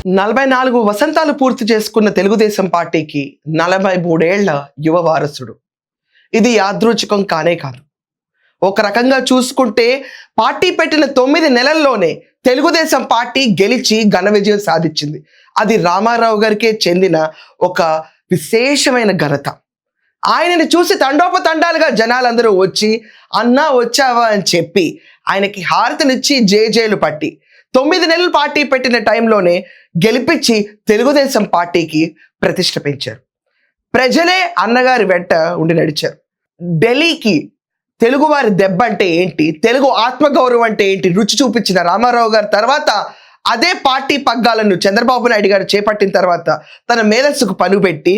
44 వసంతాలు పూర్తి చేసుకున్న తెలుగుదేశం పార్టీకి 43 ఏళ్ల యువ వారసుడు. ఇది యాదృచ్ఛికం కానే కాదు. ఒక రకంగా చూసుకుంటే పార్టీ పెట్టిన 9 నెలల్లోనే తెలుగుదేశం పార్టీ గెలిచి ఘన విజయం సాధించింది. అది రామారావు గారికే చెందిన ఒక విశేషమైన ఘనత. ఆయనని చూసి తండోపతండాలుగా జనాలందరూ వచ్చి అన్నా వచ్చావా అని చెప్పి ఆయనకి హారతినిచ్చి జేజేలు పట్టి 9 నెలలు పార్టీ పెట్టిన టైంలోనే గెలిపించి తెలుగుదేశం పార్టీకి ప్రతిష్ట పెంచారు. ప్రజలే అన్నగారి వెంట ఉండి నడిచారు. ఢిల్లీకి తెలుగువారి దెబ్బ అంటే ఏంటి, తెలుగు ఆత్మగౌరవం అంటే ఏంటి రుచి చూపించిన రామారావు గారి తర్వాత అదే పార్టీ పగ్గాలను చంద్రబాబు నాయుడు గారు చేపట్టిన తర్వాత తన మేధస్సుకు పనుపెట్టి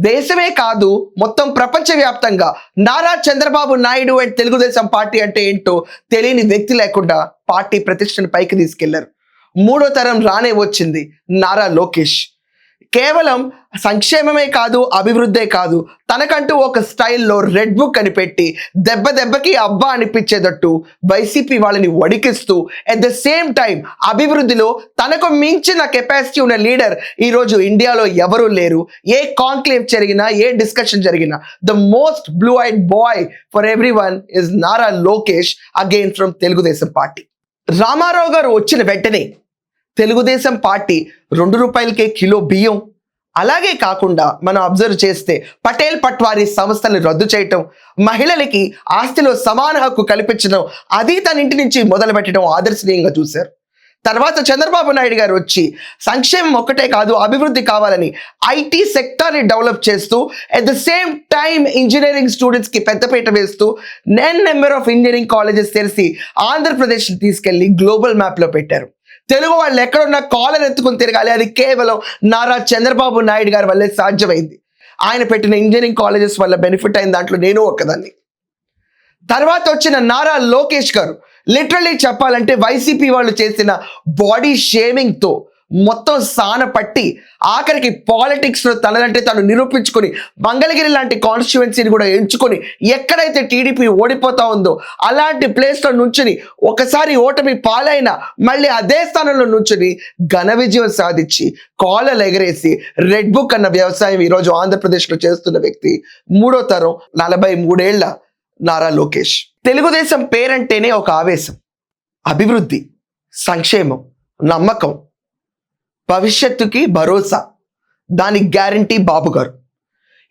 దేశమే కాదు మొత్తం ప్రపంచవ్యాప్తంగా నారా చంద్రబాబు నాయుడు అండ్ తెలుగుదేశం పార్టీ అంటే ఏంటో తెలియని వ్యక్తి లేకుండా పార్టీ ప్రతిష్టను పైకి తీసుకెళ్లారు. 3వ తరం రానే వచ్చింది నారా లోకేష్. కేవలం సంక్షేమమే కాదు, అభివృద్ధే కాదు, తనకంటూ ఒక స్టైల్లో రెడ్ బుక్ అని పెట్టి దెబ్బకి అబ్బా అనిపించేటట్టు వైసీపీ వాళ్ళని వడికిస్తూ అట్ ద సేమ్ టైం అభివృద్ధిలో తనకు మించిన కెపాసిటీ ఉన్న లీడర్ ఈరోజు ఇండియాలో ఎవరూ లేరు. ఏ కాన్క్లేవ్ జరిగినా, ఏ డిస్కషన్ జరిగినా the most blue eyed boy for everyone is Nara Lokesh again from Telugu Desam party. Ramarao garu వచ్చిన వెంటనే తెలుగుదేశం పార్టీ 2 రూపాయలకే కిలో బియ్యం, అలాగే కాకుండా మనం అబ్జర్వ్ చేస్తే పటేల్ పట్వారీ సంస్థని రద్దు చేయటం, మహిళలకి ఆస్తిలో సమాన హక్కు కల్పించడం, అది తన ఇంటి నుంచి మొదలు పెట్టడం ఆదర్శనీయంగా చూశారు. తర్వాత చంద్రబాబు నాయుడు గారు వచ్చి సంక్షేమం ఒక్కటే కాదు అభివృద్ధి కావాలని ఐటీ సెక్టార్ని డెవలప్ చేస్తూ at the same time engineering స్టూడెంట్స్కి పెద్దపీట వేస్తూ నెంబర్ ఆఫ్ ఇంజనీరింగ్ కాలేజెస్ తెరిచి ఆంధ్రప్రదేశ్ తీసుకెళ్లి గ్లోబల్ మ్యాప్లో పెట్టారు. తెలుగు వాళ్ళు ఎక్కడున్నా కాలర్ ఎత్తుకుని తిరగాలి, అది కేవలం నారా చంద్రబాబు నాయుడు గారి వల్లే సాధ్యమైంది. ఆయన పెట్టిన ఇంజనీరింగ్ కాలేజెస్ వల్ల బెనిఫిట్ అయిన దాంట్లో నేను ఒక్కదాన్ని. తర్వాత వచ్చిన నారా లోకేష్ గారు లిటరల్లీ చెప్పాలంటే వైసీపీ వాళ్ళు చేసిన బాడీ షేమింగ్తో మొత్తం సాన పట్టి ఆఖరికి పాలిటిక్స్లో తనదంటే తను నిరూపించుకొని మంగళగిరి లాంటి కాన్స్టిట్యువెన్సీని కూడా ఎంచుకొని ఎక్కడైతే టీడీపీ ఓడిపోతా ఉందో అలాంటి ప్లేస్లో నుంచుని ఒకసారి ఓటమి పాలైన మళ్ళీ అదే స్థానంలో నుంచుని ఘన విజయం సాధించి కాలలు ఎగరేసి రెడ్ బుక్ అన్న వ్యవసాయం ఈరోజు ఆంధ్రప్రదేశ్లో చేస్తున్న వ్యక్తి 3వ తరం 43 ఏళ్ల నారా లోకేష్. తెలుగుదేశం పేరంటేనే ఒక ఆవేశం, అభివృద్ధి, సంక్షేమం, నమ్మకం, భవిష్యత్తుకి భరోసా, దానికి గ్యారంటీ బాబు గారు.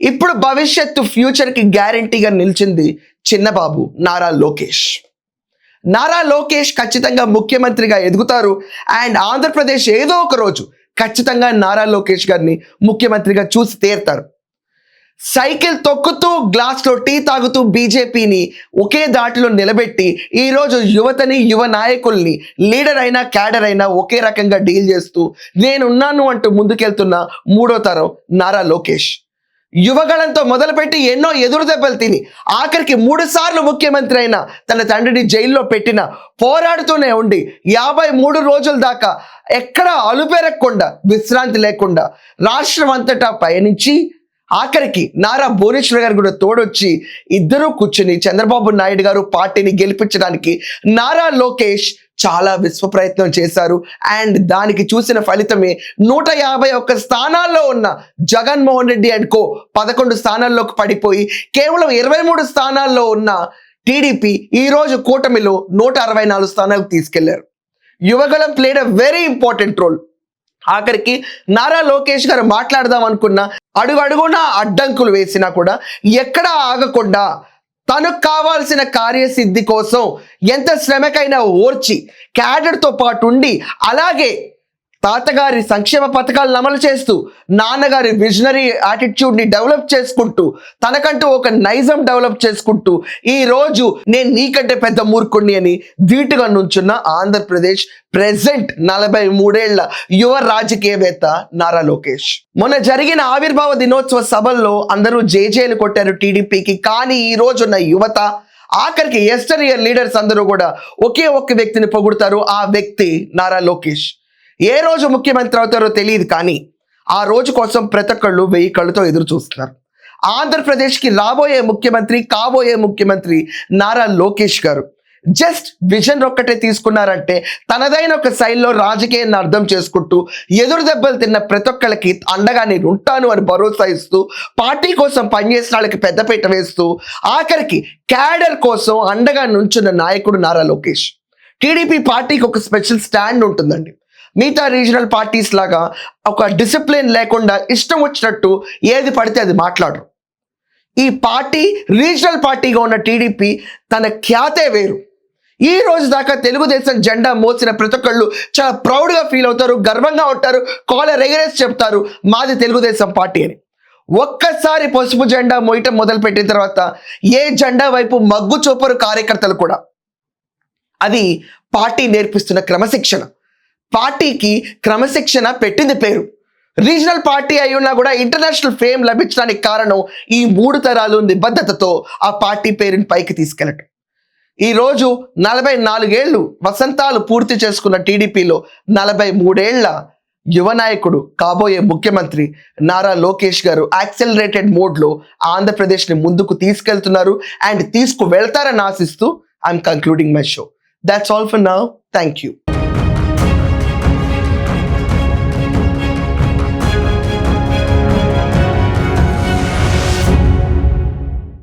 ఇప్పుడు భవిష్యత్తు ఫ్యూచర్కి గ్యారంటీగా నిలిచింది చిన్నబాబు నారా లోకేష్. నారా లోకేష్ ఖచ్చితంగా ముఖ్యమంత్రిగా ఎదుగుతారు అండ్ ఆంధ్రప్రదేశ్ ఏదో ఒక రోజు ఖచ్చితంగా నారా లోకేష్ గారిని ముఖ్యమంత్రిగా చూసి తీరుతారు. సైకిల్ తొక్కుతూ గ్లాస్లో టీ తాగుతూ బీజేపీని ఒకే దాటిలో నిలబెట్టి ఈరోజు యువతని, యువ నాయకుల్ని, లీడర్ అయినా క్యాడర్ అయినా ఒకే రకంగా డీల్ చేస్తూ నేనున్నాను అంటూ ముందుకెళ్తున్న 3వ తరం నారా లోకేష్. యువగళంతో మొదలుపెట్టి ఎన్నో ఎదురు దెబ్బలు తిని ఆఖరికి 3 సార్లు ముఖ్యమంత్రి అయిన తన తండ్రిని జైల్లో పెట్టిన పోరాడుతూనే ఉండి 53 రోజుల దాకా ఎక్కడా అలుపెరగకుండా విశ్రాంతి లేకుండా రాష్ట్రం అంతటా పయనించి ఆఖరికి నారా భువనేశ్వర్ గారు కూడా తోడొచ్చి ఇద్దరూ కూర్చుని చంద్రబాబు నాయుడు గారు పార్టీని గెలిపించడానికి నారా లోకేష్ చాలా విశ్వ ప్రయత్నం చేశారు. అండ్ దానికి చూసిన ఫలితమే 151 స్థానాల్లో ఉన్న జగన్మోహన్ రెడ్డి అండ్ కో 11 స్థానాల్లోకి పడిపోయి కేవలం 23 స్థానాల్లో ఉన్న టీడీపీ ఈరోజు కూటమిలో 164 స్థానాలకు తీసుకెళ్లారు. Yuvagalam played a very important role. ఆఖరికి నారా లోకేష్ గారు మాట్లాడదాం అనుకున్న అడుగడుగునా అడ్డంకులు వేసినా కూడా ఎక్కడా ఆగకుండా తనకు కావాల్సిన కార్యసిద్ధి కోసం ఎంత శ్రమకైనా ఓర్చి క్యాడర్తో పాటు ఉండి అలాగే తాతగారి సంక్షేమ పథకాలను అమలు చేస్తూ నాన్నగారి విజనరీ యాటిట్యూడ్ని డెవలప్ చేసుకుంటూ తనకంటూ ఒక నైజం డెవలప్ చేసుకుంటూ ఈరోజు నేను నీకంటే పెద్ద మూర్ఖుణ్ణి అని ధీటుగా నుంచున్న ఆంధ్రప్రదేశ్ ప్రెసెంట్ 43 ఏళ్ల యువ రాజకీయవేత్త నారా లోకేష్. మొన్న జరిగిన ఆవిర్భావ దినోత్సవ సభల్లో అందరూ జేజేలు కొట్టారు టీడీపీకి. కానీ ఈ రోజున్న యువత ఆఖరికి ఎస్టర్ ఇయర్ లీడర్స్ అందరూ కూడా ఒకే ఒక్క వ్యక్తిని పొగుడుతారు. ఆ వ్యక్తి నారా లోకేష్. ఏ రోజు ముఖ్యమంత్రి అవుతారో తెలియదు, కానీ ఆ రోజు కోసం ప్రతి ఒక్కళ్ళు 1000 కళ్ళతో ఎదురు చూస్తున్నారు. ఆంధ్రప్రదేశ్కి రాబోయే ముఖ్యమంత్రి, కాబోయే ముఖ్యమంత్రి నారా లోకేష్ గారు. జస్ట్ విజన్ ఒక్కటే తీసుకున్నారంటే తనదైన ఒక శైలిలో రాజకీయాన్ని అర్థం చేసుకుంటూ ఎదురు దెబ్బలు తిన్న ప్రతి ఒక్కరికి అండగా నేను ఉంటాను అని భరోసా ఇస్తూ పార్టీ కోసం పనిచేసిన వాళ్ళకి పెద్దపీట వేస్తూ ఆఖరికి క్యాడర్ కోసం అండగా నుంచున్న నాయకుడు నారా లోకేష్. టీడీపీ పార్టీకి ఒక స్పెషల్ స్టాండ్ ఉంటుందండి. మిగతా రీజనల్ పార్టీస్ లాగా ఒక డిసిప్లిన్ లేకుండా ఇష్టం వచ్చినట్టు ఏది పడితే అది మాట్లాడరు. ఈ పార్టీ రీజనల్ పార్టీగా ఉన్న టీడీపీ తన ఖ్యాతే వేరు. ఈ రోజు దాకా తెలుగుదేశం జెండా మోసిన ప్రతి ఒక్కళ్ళు చాలా ప్రౌడ్గా ఫీల్ అవుతారు, గర్వంగా ఉంటారు, కాలర్ ఎగరేసి చెప్తారు మాది తెలుగుదేశం పార్టీ అని. ఒక్కసారి పసుపు జెండా మోయటం మొదలుపెట్టిన తర్వాత ఏ జెండా వైపు మగ్గు చూపరు కార్యకర్తలు కూడా. అది పార్టీ నేర్పిస్తున్న క్రమశిక్షణ. పార్టీకి క్రమశిక్షణ పెట్టింది పేరు. రీజనల్ పార్టీ అయి ఉన్నా కూడా ఇంటర్నేషనల్ ఫేమ్ లభించడానికి కారణం ఈ 3 తరాలు నిబద్ధతతో ఆ పార్టీ పేరుని పైకి తీసుకెళ్ళటం. ఈరోజు 44 ఏళ్ళు వసంతాలు పూర్తి చేసుకున్న టీడీపీలో 43 ఏళ్ల యువ నాయకుడు, కాబోయే ముఖ్యమంత్రి నారా లోకేష్ గారు యాక్సెలరేటెడ్ మోడ్లో ఆంధ్రప్రదేశ్ని ముందుకు తీసుకెళ్తున్నారు అండ్ తీసుకు వెళ్తారని ఆశిస్తూ I'm concluding my show. That's all for now. Thank you.